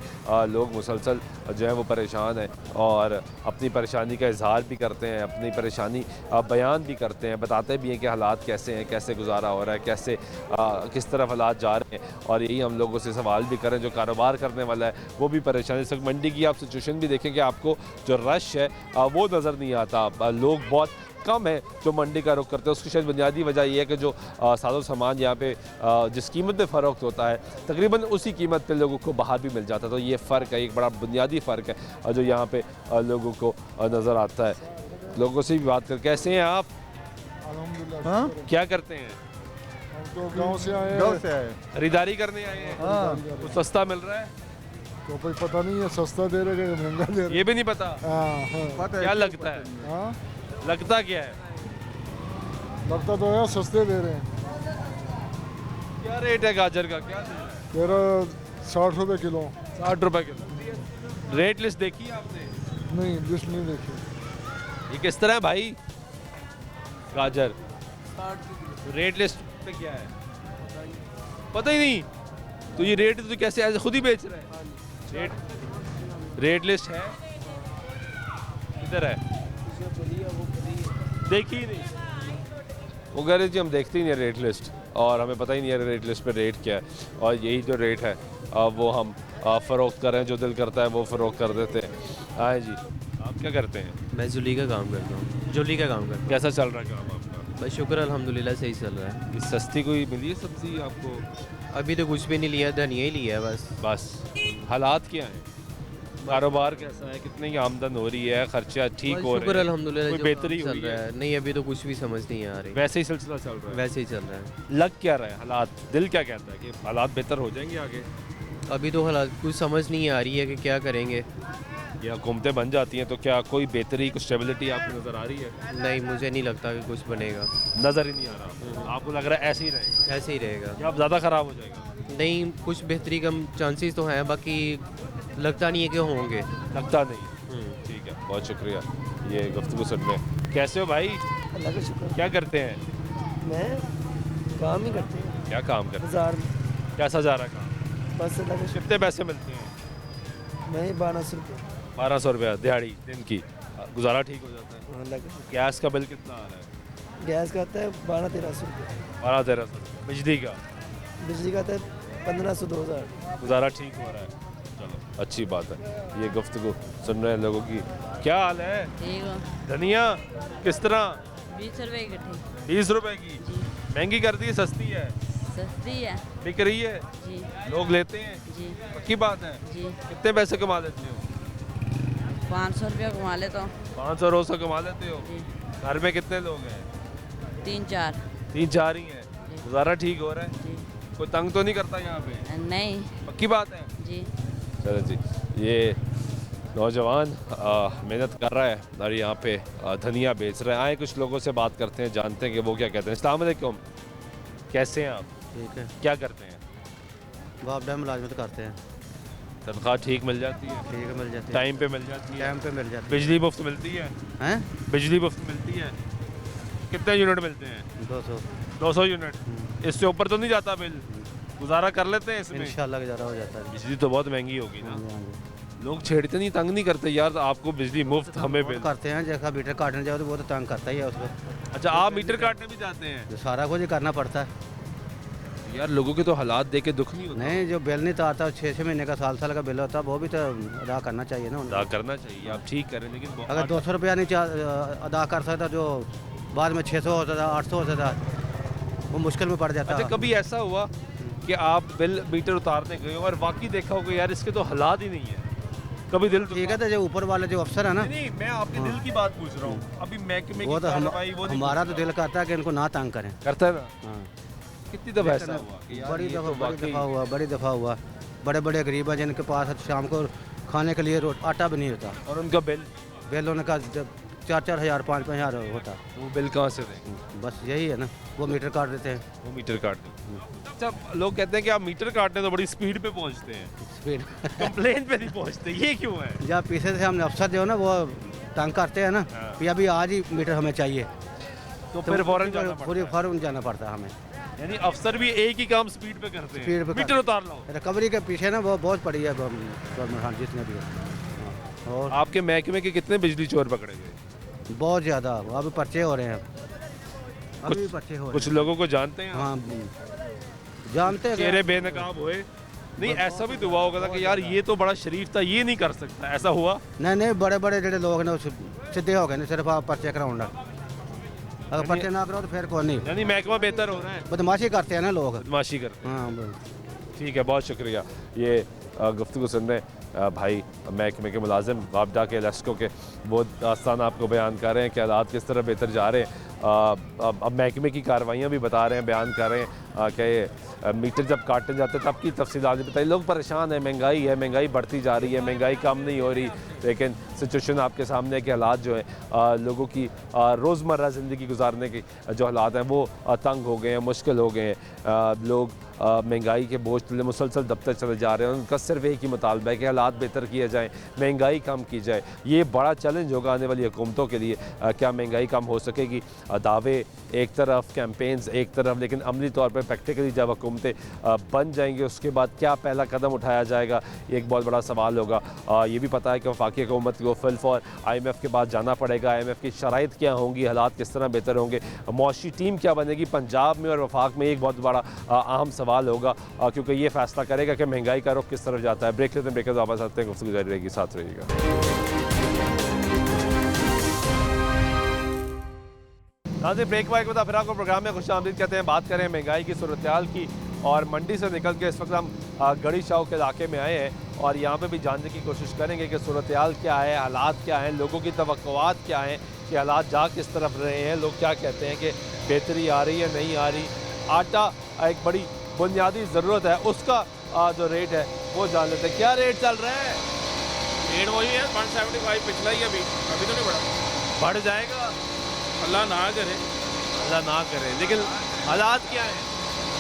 लोग मुसलसल जो है वो परेशान हैं और अपनी परेशानी का इजहार भी करते हैं, अपनी परेशानी बयान भी करते हैं, बताते भी हैं कि हालात कैसे हैं, कैसे गुजारा हो रहा है, कैसे किस तरफ हालात जा रहे हैं। और यही हम लोगों से सवाल भी करें, जो कारोबार करने वाला है वो भी परेशानी। इस वक्त मंडी की आप सिचुएशन भी देखें कि आपको जो रश है वो नज़र नहीं आता, लोग बहुत कम है जो मंडी का रुख करते हैं। उसकी शायद बुनियादी वजह यह है कि जो साजो सामान यहाँ पे जिस कीमत में फ़रोख्त होता है, तकरीबन उसी कीमत पे लोगों को बाहर भी मिल जाता है। तो ये फ़र्क है, एक बड़ा बुनियादी फ़र्क है जो यहाँ पे लोगों को नज़र आता है। लोगों से भी बात कर, कैसे हैं आप? हाँ? क्या करते हैं? हम तो गांव से आए हैं। खरीदारी करने आए हैं। हाँ। कुछ सस्ता मिल रहा है? तो कोई पता नहीं है, सस्ता दे रहे हैं महंगा दे रहे? ये भी नहीं पता। हाँ, क्या लगता है? हाँ? लगता क्या है? लगता तो है सस्ते दे रहे हैं। क्या रेट है गाजर का? क्या तेरा 60 रुपये किलो। 60 रुपये किलो। रेट लिस्ट देखी है आपने? नहीं, लिस्ट नहीं देखी। ये किस तरह है भाई गाजर? रेट लिस्ट पे क्या है पता ही नहीं। तो ये रेट तो कैसे ऐसे खुद ही बेच रहा है? रेट लिस्ट है इधर है, देखी ही नहीं। वो कह रहे जी हम देखते ही नहीं रेट लिस्ट, और हमें पता ही नहीं है रेट लिस्ट पे रेट क्या है। और यही जो रेट है वो हम फ़रोख्त कर रहे हैं, जो दिल करता है वो फ़रोख्त कर देते हैं। हाँ जी, आप क्या करते हैं? मैं जुली का काम करता हूँ। जुली का काम करता हूँ। कैसा चल रहा है काम आपका? बस शुक्र अल्हम्दुलिल्लाह सही चल रहा है। सस्ती कोई मिली है सब्ज़ी आपको? अभी तो कुछ भी नहीं लिया, धनिया ही लिया है बस। हालात क्या हैं? कारोबार कैसा है? कितनी की आमदन हो रही है? खर्चा ठीक हो रहा है? शुक्र अल्हम्दुलिल्लाह कोई बेहतरी चल रहा है? नहीं, अभी तो कुछ भी समझ नहीं आ रही। वैसे ही सिलसिला चल रहा है? वैसे ही चल रहा है। लग क्या रहा है हालात? दिल क्या कहता है कि हालात बेहतर हो जाएंगे आगे? अभी तो हालात कुछ समझ नहीं आ रही है कि क्या करेंगे। या हुकूमतें बन जाती हैं तो क्या कोई बेहतरी, कुछ स्टेबिलिटी आपको नज़र आ रही है? नहीं, मुझे नहीं लगता कि कुछ बनेगा। नज़र ही नहीं आ रहा? आपको लग रहा है ऐसे ही रहेगा? ऐसे ही रहेगा। क्या अब ज़्यादा ख़राब हो जाएगा? नहीं, कुछ बेहतरी का चांसेस तो हैं, बाकी लगता नहीं है कि होंगे। लगता नहीं। ठीक है, बहुत शुक्रिया ये गुफ्तगू सुनने। कैसे हो भाई? अल्लाह का शुक्र। क्या करते हैं? मैं काम ही करते हैं। क्या काम करते हैं? बाजार में। कैसा जा रहा है काम? बस अल्लाह का शुक्र। कितने पैसे मिलते हैं? मैं 1200 रुपये। 1200 रुपया दिहाड़ी दिन की, गुजारा ठीक हो जाता है? अल्लाह का शुक्र। गैस का बिल कितना आ रहा है? गैस का आता है 1200-1300 रुपये। 1200-1300। बिजली का? बिजली का आता है 1500-2000। गुजारा ठीक हो रहा है, चलो अच्छी बात है। ये गुफ्तगू सुन रहे हैं लोगों की। क्या हाल है? ठीक हो। धनिया किस तरह? 20 रुपए की गट्ठी। 20 रुपए की? महंगी कर दी है? सस्ती है? सस्ती है। बिक रही है? जी। लोग लेते हैं? जी। पक्की बात है? जी। कितने पैसे कमा लेते हो? 500 रुपया कमा लेता हूँ। 500 रोज से कमा लेते हो? जी। घर में कितने लोग हैं? 3-4। 3-4 ही हैं। गुजारा ठीक हो रहा है? जी। कोई तंग तो नहीं करता यहाँ पे? नहीं। पक्की बात है? जी। चलो जी, ये नौजवान मेहनत कर रहा है और यहाँ पे धनिया बेच रहा है। आए कुछ लोगों से बात करते हैं, जानते हैं कि वो क्या कहते हैं। अस्सलाम वालेकुम, कैसे हैं आप? ठीक है। क्या करते हैं? वापडा मुलाजमत करते हैं। तनख्वाह ठीक मिल जाती है? ठीक है, मिल जाती है। टाइम पे मिल जाती है? टाइम पे मिल जाती है। बिजली मुफ्त मिलती है? हैं? बिजली मुफ्त मिलती है? कितने यूनिट मिलते हैं? 200 यूनिट। इससे ऊपर तो नहीं जाता बिल? गुजारा कर लेते हैं इसमें? इंशाल्लाह गुजारा हो जाता है। बिजली तो बहुत महंगी होगी ना? लोग छेड़ते नहीं, तंग नहीं करते यार आपको बिजली मुफ्त, हमें बिल करते हैं। जैसा मीटर काटने जाओ तो वो तो तंग करता ही है उसको। अच्छा, आप मीटर काटने भी जाते हैं? तो सारा कुछ ही करना पड़ता है यार। लोगों के तो हालात देख के दुख नहीं होता? नहीं, जो बिल नहीं तो आता 6-6 महीने का, साल का बिल होता है, वो भी तो अदा करना चाहिए ना। अदा करना चाहिए, आप ठीक करें, लेकिन अगर 200 रुपया नहीं अदा कर सकता जो बाद में 600 होता था, 800 होता था, वो मुश्किल में पड़ जाता अच्छा, कभी ऐसा हुआ कि आप बिल मीटर उतारने गए हो और वाकई देखा होगा यार इसके तो हालात ही नहीं है, कभी दिल ठीक है, तो जो ऊपर वाले जो अफसर है ना, नहीं मैं आपके दिल की बात पूछ रहा हूँ, अभी महकमे वो की तो कार्रवाई वो नहीं हमारा तो दिल करता है कि इनको ना तंग करें। करता है ना? हाँ। कितनी दफ़ा ऐसा हुआ कि यार बड़ी ये तो दफ़ा वाकई बड़ी दफ़ा हुआ। बड़े बड़े गरीब हैं जिनके पास शाम को खाने के लिए आटा भी नहीं होता, और उनका बिल उनका 4-4 हज़ार 5-5 हज़ार होता। वो बिल कहाँ से देंगे? बस यही है ना, वो मीटर काट देते हैं। वो मीटर काट देते हैं। अच्छा, लोग कहते हैं कि आप मीटर काटने तो बड़ी स्पीड पे पहुंचते हैं, स्पीड कंप्लेन पे नहीं पहुंचते, ये क्यों है? जब पीछे से हमने अफसर जो है ना वो तंग करते हैं ना कि अभी आज ही मीटर हमें चाहिए, तो फिर फौरन जाना पड़ता है। फौरन जाना पड़ता है हमें। यानी अफसर भी एक ही काम स्पीड पे करते हैं, स्पीड पे मीटर उतार लो। रिकवरी के पीछे ना वो बहुत पड़ी है गवर्नमेंट, हाँ जिसने भी है। और आपके महकमे के कितने बिजली चोर पकड़े गए? बहुत ज़्यादा, अभी पर्चे हो रहे हैं, अभी भी पर्चे हो रहे हैं। कुछ लोगों को जानते हैं? हाँ जानते हैं, चेहरे बेनकाब हुए नहीं, ऐसा भी तो हुआ होगा कि यार ये तो बड़ा शरीफ था, ये नहीं कर सकता, ऐसा हुआ? नहीं, बड़े बड़े जो लोग ने सीधे हो गए ना, सिर्फ आप पर्चे कराउंडा, अगर पर्चे ना कराओ तो फिर कौन नहीं। यानी महकमा बेहतर हो रहा है? बदमाशी करते हैं ना लोग, बदमाशी करते हैं। हाँ ठीक है, बहुत शुक्रिया। ये गुफ्तगू सुनने भाई महकमे के मुलाजिम वापडा के लेस्को के वो दास्तान आपको बयान कर रहे हैं कि हालात किस तरह बेहतर जा रहे हैं। अब महकमे की कार्रवाइयाँ भी बता रहे हैं, बयान कर रहे हैं कि मीटर जब काटे जाते हैं तब की तफसीलात भी बताइए। लोग परेशान हैं, महंगाई है, महंगाई बढ़ती जा रही है, महंगाई कम नहीं हो रही, लेकिन सिचुएशन आपके सामने है कि हालात जो है लोगों की रोज़मर्रा ज़िंदगी गुजारने के जो हालात हैं वो तंग हो गए हैं, मुश्किल हो गए हैं। लोग महंगाई के बोझ तले मुसलसल दबते चले जा रहे हैं। उनका सिर्फ एक ही मुतालबा है कि हालात बेहतर किए जाएँ, महंगाई कम की जाए। ये बड़ा चैलेंज होगा आने वाली हुकूमतों के लिए। क्या महंगाई कम हो सकेगी? दावे एक तरफ, कैंपेन्स एक तरफ, लेकिन अमली तौर पर प्रैक्टिकली जब हुकूमतें बन जाएंगी उसके बाद क्या पहला कदम उठाया जाएगा, ये एक बहुत बड़ा सवाल होगा। ये भी पता है कि वफाकी हुकूमत को फिल फॉर IMF के बाद जाना पड़ेगा। IMF की शराइत क्या होंगी, हालात किस तरह बेहतर होंगे, मुआशी टीम क्या बनेगी पंजाब में और वफाक में, एक बहुत बड़ा अहम सवाल होगा, क्योंकि ये फैसला करेगा कि महंगाई का रुख किस तरफ जाता है। ब्रेक लेते हैं, ब्रेक के वापस आते हैं, गुफ्तगू जारी रहेगी, साथ रहिएगा। नाज़रीन, ब्रेक वाइक के बाद फिर आपको प्रोग्राम में खुशामदीद कहते हैं। बात करें महंगाई की सूरत-ए-हाल की, और मंडी से निकल के इस वक्त हम गढ़ी शाह के इलाके में आए हैं और यहाँ पे भी जानने की कोशिश करेंगे कि सूरत-ए-हाल क्या है, हालात क्या हैं, लोगों की तवक्कुआत क्या हैं कि हालात जा किस तरफ रहे हैं, लोग क्या कहते हैं कि बेहतरी आ रही है, नहीं आ रही। आटा एक बड़ी बुनियादी ज़रूरत है, उसका जो रेट है वो जान लेते हैं। क्या रेट चल रहा है? रेट वही है 175, पिछला ही अभी तो नहीं बढ़ा। बढ़ जाएगा? अल्लाह ना करे, अल्लाह ना करे, लेकिन हालात क्या हैं?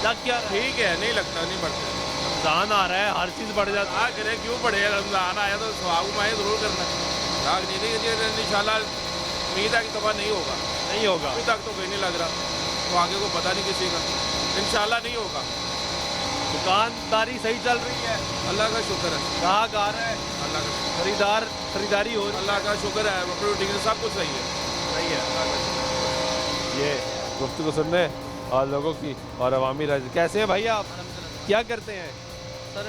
लग क्या ठीक है, नहीं लगता, नहीं बढ़ता। रमज़ान आ रहा है, हर चीज़ बढ़ जाती है। करे क्यों बढ़े? रमज़ान आया तो स्वागत माए ज़रूर करना है। इंशाल्लाह उम्मीद है कि दफ़ा नहीं होगा, नहीं होगा। अभी तक तो कहीं नहीं लग रहा, तो आगे को पता नहीं किसी का, इंशाल्लाह नहीं होगा। दुकानदारी सही चल रही है? अल्लाह का शुक्र है। ग्राहक आ रहा है? अल्लाह का खरीदारी हो रही है? अल्लाह का शुक्र है, अपनी टिकट सब कुछ सही है, सही है। ये गुफ्तगू सुनने और लोगों की और अवामी राय। कैसे हैं भाई आप, क्या करते हैं? सर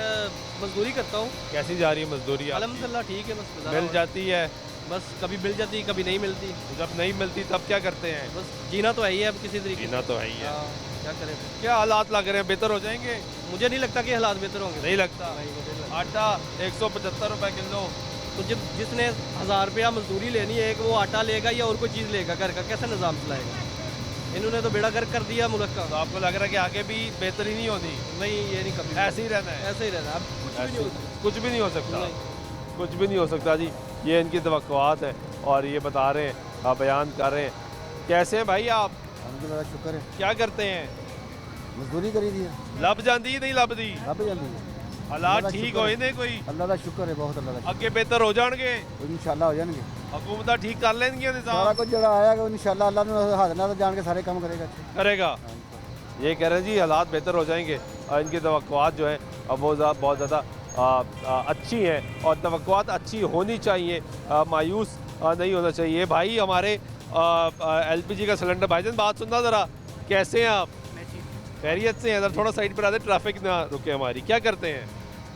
मजदूरी करता हूँ। कैसी जा रही है मजदूरी? अल्हम्दुलिल्लाह ठीक है, बस मिल जाती है? बस कभी मिल जाती है, कभी नहीं मिलती। जब नहीं मिलती तब क्या करते हैं? बस जीना तो है ही है, अब किसी तरीके जीना तो है ही है। क्या करें? क्या हालात लग रहे हैं, बेहतर हो जाएंगे? मुझे नहीं लगता कि हालात बेहतर होंगे। नहीं लगता? आटा 175 रुपए किलो, तो जब जिसने 1000 रुपया मजदूरी लेनी है, एक वो आटा लेगा या और कोई चीज़ लेगा, घर का कैसा निज़ाम चलाएगा? इन्होंने तो बेड़ा गर्क कर दिया मुल्क का। तो आपको लग रहा है कि आगे भी बेहतरी नहीं होनी? नहीं, ये नहीं, कभी ऐसे ही रहना है? ऐसे ही रहना है, अब कुछ भी नहीं हो सकता। कुछ भी नहीं हो सकता जी, ये इनकी तवक्कुआत है और ये बता रहे हैं, आप बयान कर रहे हैं। कैसे हैं भाई आप? अल्हम्दुलिल्लाह शुक्र है। क्या करते हैं? मजदूरी करी दी है। लब जाती नहीं लभदी? लब जाती है। हालात ठीक होए ने कोई? अल्लाह का शुक्र है, बहुत अल्लाह का। अगे बेहतर हो जाएंगे इंशाल्लाह, हो जाएंगे। हुकूमत ठीक कर लेंगी निजाम? सारा कुछ जड़ा आया कि इंशाल्लाह अल्लाह ने हाथ नाल जान के सारे काम करेगा। ये कह रहे हैं जी, हालात बेहतर हो जाएंगे और इनकी तवक्कुआत जो है अब वो बहुत ज़्यादा अच्छी हैं और तवक्कुआत अच्छी होनी चाहिए, मायूस नहीं होना चाहिए। भाई हमारे LPG का सिलेंडर, भाईजान बात सुनना ज़रा, कैसे हैं आप? खैरियत से हैं? ज़रा थोड़ा साइड पर आते, ट्रैफिक ना रुके हमारी। क्या करते हैं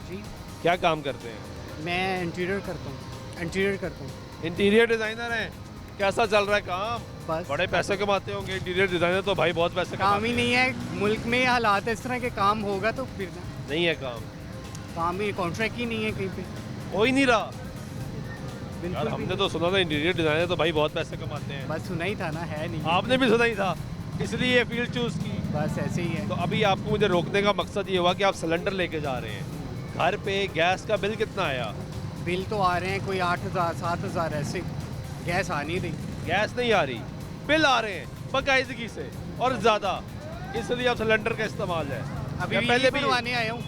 जी? क्या काम करते हैं? मैं इंटीरियर करता हूँ। इंटीरियर डिज़ाइनर हैं? कैसा चल रहा है काम? बस बड़े पैसे कमाते होंगे इंटीरियर डिजाइनर, तो भाई बहुत पैसे काम कमाते ही नहीं है मुल्क में, हालात इस तरह के, काम होगा तो फिर नहीं है काम ही, कॉन्ट्रैक्ट ही नहीं है कहीं पे, हो ही नहीं रहा। बिल्कुल यार हमने तो सुना था इंटीरियर डिजाइनर तो भाई बहुत पैसे कमाते हैं। बस सुना ही था ना, है नहीं, आपने भी सुना ही था, इसलिए ये फील्ड चूज की। बस ऐसे ही है। तो अभी आपको मुझे रोकने का मकसद ये हुआ कि आप सिलेंडर लेके जा रहे हैं, घर पे गैस का बिल कितना आया? बिल तो आ रहे हैं कोई 8,000 7,000 ऐसे, गैस आ नहीं रही। गैस नहीं आ रही, बिल आ रहे हैं बाकायदगी से और ज़्यादा, इसलिए अब सिलेंडर का इस्तेमाल है। अभी या भी पहले भी भरवाने आया हूँ।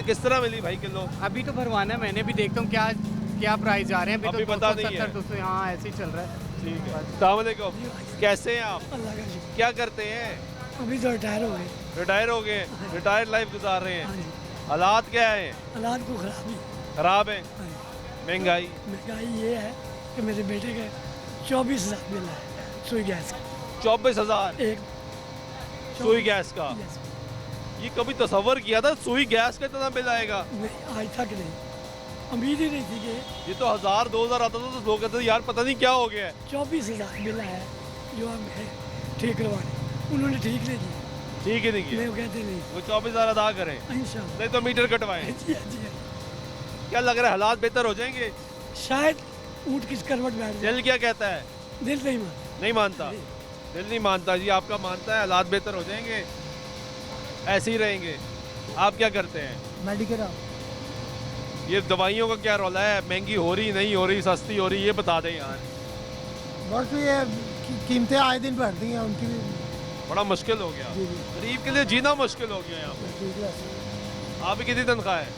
किस तरह मिली भाई किलो? अभी तो भरवाना है, मैंने भी देखता हूँ क्या क्या प्राइस जा रहे हैं। अभी तो पता नहीं है। 270 हाँ ऐसे ही चल रहा है। ठीक है। अस्सलाम वालेकुम, कैसे हैं आप? अल्लाह का शुक्र। क्या करते हैं? अभी तो रिटायर हो गए। रिटायर हो गए, रिटायर लाइफ गुजार रहे हैं। हालात क्या है? हालात को खराब ही खराब है। महंगाई महंगाई ये है कि मेरे बेटे के 24,000 बिल है सुई गैस का। 24,000 एक सुई गैस का? ये कभी तसव्वुर किया था सुई गैस का इतना बिल आएगा? नहीं, आज तक नहीं, उम्मीद ही नहीं थी कि ये तो 1,000 2,000 आता था तो लोग कहते थे यार पता नहीं क्या हो गया है। 24,000 बिल आया जो हम है ठीक करवाने, उन्होंने ठीक नहीं किया। ठीक ही नहीं किया, नहीं, वो कहते नहीं, वो 24,000 अदा करें, इंशाल्लाह। नहीं तो मीटर कटवाएं। जी जी। क्या लग रहा है हालात बेहतर हो जाएंगे? शायद ऊँट किस करवट बैठ जाए। दिल क्या कहता है? दिल नहीं मानता। नहीं मानता, दिल नहीं मानता जी। आपका मानता है हालात बेहतर हो जाएंगे, ऐसे ही रहेंगे। आप क्या करते हैं? मेडिकल। ये दवाइयों का क्या रोला है? महंगी हो रही नहीं हो रही, सस्ती हो रही, ये बता दें यार। बस ये कीमतें आए दिन बढ़ती हैं, उनकी भी बड़ा मुश्किल हो गया, गरीब के लिए जीना मुश्किल हो गया यहाँ पे। आप कितनी तनख्वाह है?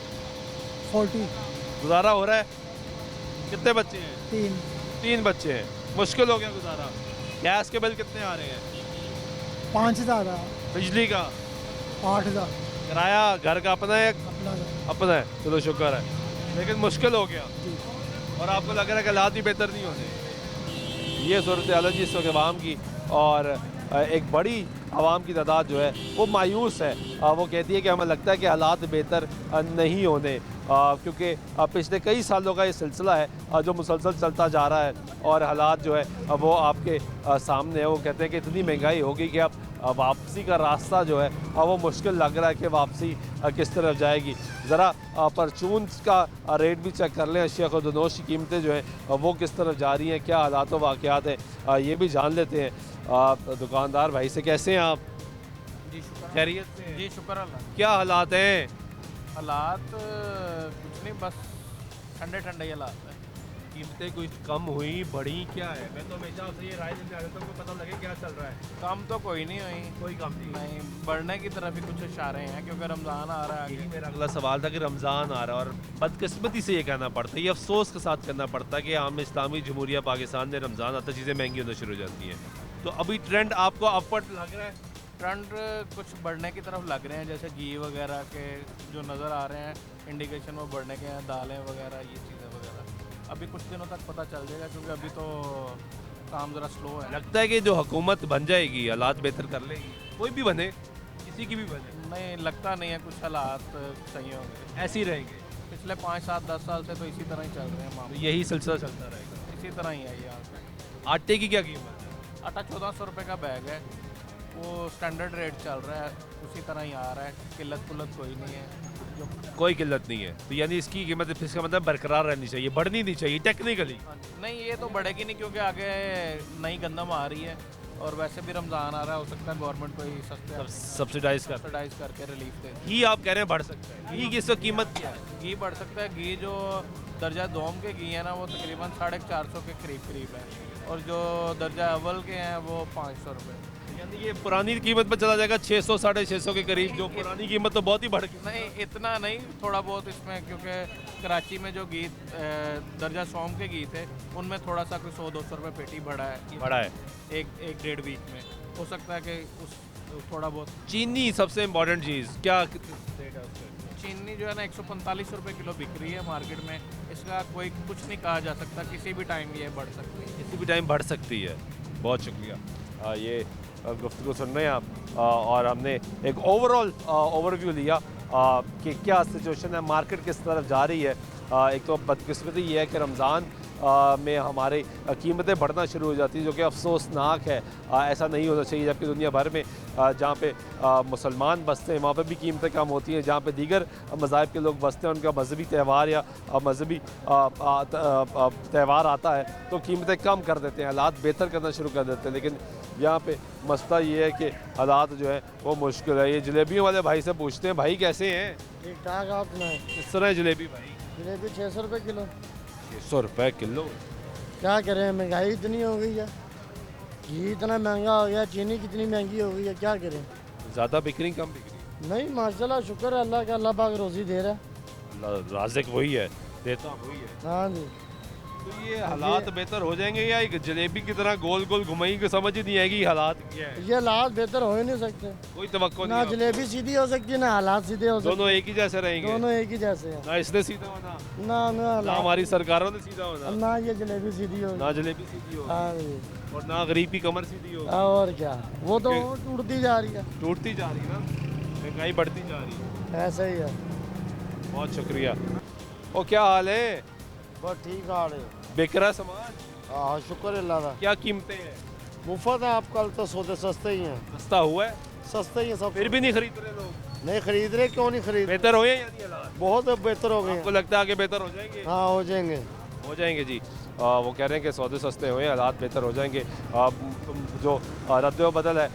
40। गुजारा हो रहा है? कितने बच्चे हैं? 3। 3 बच्चे हैं, मुश्किल हो गया गुजारा। गैस के बिल कितने आ रहे हैं? 5,000। बिजली का 8,000। किराया घर का अपना है? अपना है, चलो शुक्र है, लेकिन मुश्किल हो गया। और आपको लग रहा है कि हालात भी बेहतर नहीं होने। ये सूरत हाल है जी इस वक्त अवाम की, और एक बड़ी आवाम की तादाद जो है वो मायूस है। वो कहती है कि हमें लगता है कि हालात बेहतर नहीं होने, क्योंकि पिछले कई सालों का ये सिलसिला है जो मुसलसल चलता जा रहा है और हालात जो है वो आपके सामने है। वो कहते हैं कि इतनी महंगाई हो गई कि अब वापसी का रास्ता जो है वो मुश्किल लग रहा है कि वापसी किस तरफ जाएगी। ज़रा परचून का रेट भी चेक कर लें, अशिया खुर्दनोश की कीमतें जो हैं वो किस तरफ जा रही हैं, क्या हालात व वाक़यात हैं, ये भी जान लेते हैं दुकानदार भाई से। कैसे हैं आप? जी शुक्र, खैरियत से? जी शुक्र अल्लाह। क्या हालात हैं? हालात कुछ नहीं, बस ठंडे ठंडे हालात हैं। कीमतें कुछ कम हुई बढ़ी क्या है? मैं तो हमेशा आपसे ये राय लेने आ जाता हूँ, पता लगे क्या चल रहा है। कम तो कोई नहीं हुई, कोई कम नहीं, बढ़ने की तरफ ही कुछ इशारे हैं क्योंकि रमज़ान आ रहा है। यही मेरा अगला सवाल था कि रमज़ान आ रहा है और बदकिस्मती से ये कहना पड़ता है, ये अफसोस के साथ कहना पड़ता है कि आम इस्लामी जमहूरिया पाकिस्तान में रमज़ान आता चीज़ें महंगी होना शुरू हो जाती हैं। तो अभी ट्रेंड आपको अपवर्ड लग रहा है? ट्रेंड कुछ बढ़ने की तरफ लग रहे हैं, जैसे घी वगैरह के जो नज़र आ रहे हैं इंडिकेशन वो बढ़ने के हैं, दालें वगैरह ये चीज़ें वगैरह। अभी कुछ दिनों तक पता चल जाएगा क्योंकि अभी तो काम ज़रा स्लो है। लगता है कि जो हुकूमत बन जाएगी हालात बेहतर कर लेगी, कोई भी बने, किसी की भी बने? नहीं, लगता नहीं है कुछ हालात सही होंगे, ऐसे ही रहेंगे। पिछले 5 7 10 साल से तो इसी तरह ही चल रहे हैं मामले। यही सिलसिला चलता रहेगा, इसी तरह ही है यहाँ। आटे की क्या कीमत है? आटा 1400 रुपये का बैग है, वो स्टैंडर्ड रेट चल रहा है, उसी तरह ही आ रहा है, किल्लत कोई नहीं है। जो कोई किल्लत नहीं है, तो यानी इसकी कीमत इसका मतलब बरकरार रहनी चाहिए, बढ़नी नहीं चाहिए टेक्निकली। नहीं, ये तो बढ़ेगी नहीं क्योंकि आगे नई गंदम आ रही है और वैसे भी रमज़ान आ रहा है, हो सकता है गवर्नमेंट को ही सस्ते सब्सिडाइज करके रिलीफ दे। घी आप कह रहे हैं बढ़ सकता है, घी की इसकी कीमत क्या है? घी बढ़ सकता है, घी जो दर्जा दोम के घी है ना वो तकरीबन 450 के करीब है और जो दर्जा अव्वल के हैं वो 500 रुपये। यानी ये पुरानी कीमत पर चला जाएगा 600 650 के करीब, जो पुरानी कीमत तो बहुत ही बढ़ गई। नहीं, इतना नहीं, थोड़ा बहुत इसमें, क्योंकि कराची में जो घी दर्जा सोम के घी थे उनमें थोड़ा सा कोई 100-200 रुपये पेटी बढ़ा है एक डेढ़ वीक में। हो सकता है कि उस थोड़ा बहुत। चीनी सबसे इम्पोर्टेंट चीज़, क्या रेट है उसका? चीनी जो है ना 145 रुपये किलो बिक रही है मार्केट में, इसका कोई कुछ नहीं कहा जा सकता, किसी भी टाइम ये बढ़ सकती है। किसी भी टाइम बढ़ सकती है। बहुत शुक्रिया, ये गुफ्तगू सुन रहे हैं आप और हमने एक ओवरऑल ओवरव्यू लिया कि क्या सिचुएशन है, मार्केट किस तरफ जा रही है। एक तो बदकिस्मती ये है कि रमज़ान में हमारे कीमतें बढ़ना शुरू हो जाती हैं, जो कि अफसोसनाक है। ऐसा नहीं होना चाहिए, जबकि दुनिया भर में जहाँ पे मुसलमान बसते हैं वहाँ पे भी कीमतें कम होती हैं। जहाँ पे दीगर मज़ाहिब के लोग बसते हैं, उनका मजहबी त्यौहार या मजहबी त्यौहार आता है तो कीमतें कम कर देते हैं, हालात बेहतर करना शुरू कर देते हैं। लेकिन यहाँ पे मसला ये है कि हालात जो है वो मुश्किल है। ये जलेबियों वाले भाई से पूछते हैं, भाई कैसे हैं? ठीक ठाक। आप सुनाए? किस तरह है जलेबी भाई? जलेबी 600 रुपये किलो। 600 रुपये किलो? क्या करें, महंगाई इतनी हो गई है, घी इतना महंगा हो गया, चीनी कितनी महंगी हो गई है, क्या करें। ज़्यादा बिक रही कम बिक रही? नहीं माशाल्लाह, शुक्र है अल्लाह का, अल्लाह पाक रोज़ी दे रहा है। अल्लाह राज़िक वही है, देता वही है। हाँ जी। तो ये हालात बेहतर हो जाएंगे या एक जलेबी की तरह गोल गोल घुमाई को समझ ही नहीं आएगी हालात क्या है? ये हालात बेहतर हो ही नहीं सकते, कोई तवक्को ना नहीं। जलेबी सीधी हो सकती है ना हालात सीधे हो सकते। दोनों एक ही जैसे रहेंगे? दोनों एक ही जैसे हैं। ना इसने सीधा होना ना हमारी सरकारों ने सीधा होना, ना ये जलेबी सीधी हो, ना जलेबी सीधी हो, हाँ जी, और ना गरीब की कमर सीधी हो। और क्या, वो तो टूटती जा रही है, टूटती जा रही है ना, महंगाई बढ़ती जा रही है। ऐसा ही है। बहुत शुक्रिया। ओ क्या हाल है? बस ठीक हाल है। बिक रहा सामान? हाँ शुक्र अल्लाह का। क्या कीमतें हैं? मुफ्त है, आप कल तो सौदे सस्ते ही हैं। सस्ता हुआ है? सस्ते ही हैं सब। फिर भी नहीं खरीद रहे लोग? नहीं खरीद रहे, क्यों नहीं खरीद? बेहतर हो गए? बहुत बेहतर हो गए। आपको लगता है आगे बेहतर हो जाएंगे? हाँ हो जाएंगे, हो जाएंगे जी। वो कह रहे हैं कि सौदे सस्ते हुए, हालात बेहतर हो जाएंगे। जो रद्द बदल है,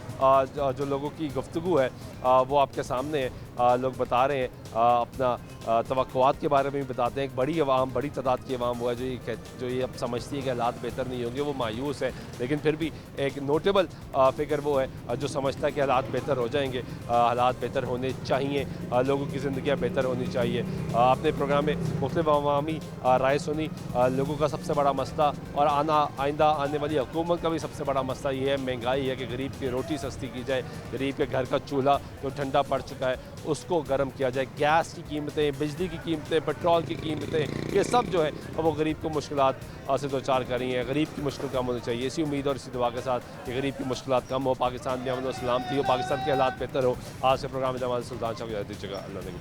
जो लोगों की गुफ्तगू है वो आपके सामने है। लोग बता रहे हैं, अपना तवक्कुआत के बारे में भी बताते हैं। एक बड़ी आवाम, बड़ी तादाद की आवाम हुआ जो ये अब समझती है कि हालात बेहतर नहीं होंगे, वो मायूस है। लेकिन फिर भी एक नोटेबल फिगर वो है जो समझता है कि हालात बेहतर हो जाएंगे। हालात बेहतर होने चाहिए, लोगों की ज़िंदगियाँ बेहतर होनी चाहिए। आपने प्रोग्राम में मुख्तलिफ अवामी राय सुनी। लोगों का सबसे बड़ा मसला और आइंदा आने वाली हुकूमत का भी सबसे बड़ा मसला ये है, महंगाई है कि गरीब की रोटी सस्ती की जाए, गरीब के घर का चूल्हा जो ठंडा पड़ चुका है उसको गर्म किया जाए। गैस की कीमतें, बिजली की कीमतें, पेट्रोल की कीमतें, ये सब जो है अब वो गरीब को मुश्किलात से दो चार कर रही हैं। गरीब की मुश्किल कम होनी चाहिए, इसी उम्मीद और इसी दुआ के साथ कि गरीब की मुश्किलात कम हो, पाकिस्तान में अमन और सलामती हो, पाकिस्तान के हालात बेहतर हो। आज से प्रोग्राम में जमात सुल्तान शाह को इजाज़त दीजिएगा। अल्लाह ने